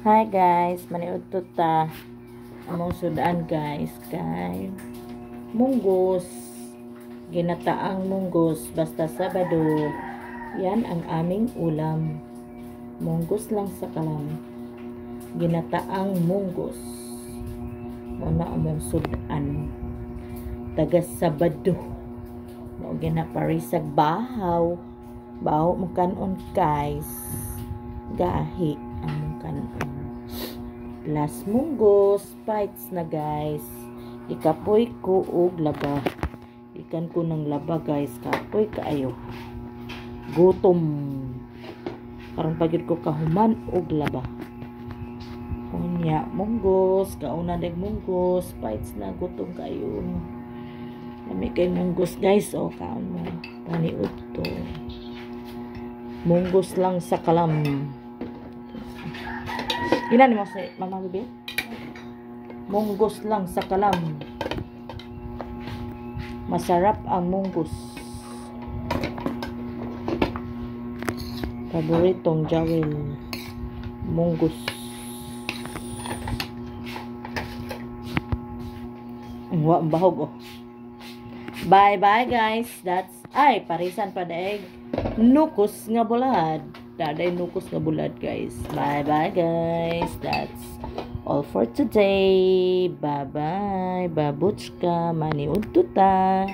Hi guys, maniud to ta among sudan guys kay munggos, ginataang munggos basta Sabado. Yan ang aming ulam. Munggos lang sa kalam. Ginataang munggos. Muna among sudan. Taga Sabado. Mo ginaparisag bahaw. Bahaw mo kanon guys. Gahi among kanon. Plus munggos, fights na guys. Ikapoy ko og laba. Ikan ko ng laba guys. Kapoy kaayo. Gutom. Karon pagid ko kahuman og laba. Unya, munggos. Kauna deg munggos. Fights na gutom kayo. Kami kay munggos guys. O, kaon mo. Paniud to. Munggos lang sa kalam. Ilan mo sa mama bebe? Munggos lang sa kalam. Masarap ang munggos. Paboritong jawel. Munggos. Ang bahog oh. Bye bye guys. That's parisan pa daig. Nukos nga bulad. Daday nukos nga bulad guys. Bye bye guys. That's all for today. Bye bye. Babuchka. Maniud tuta.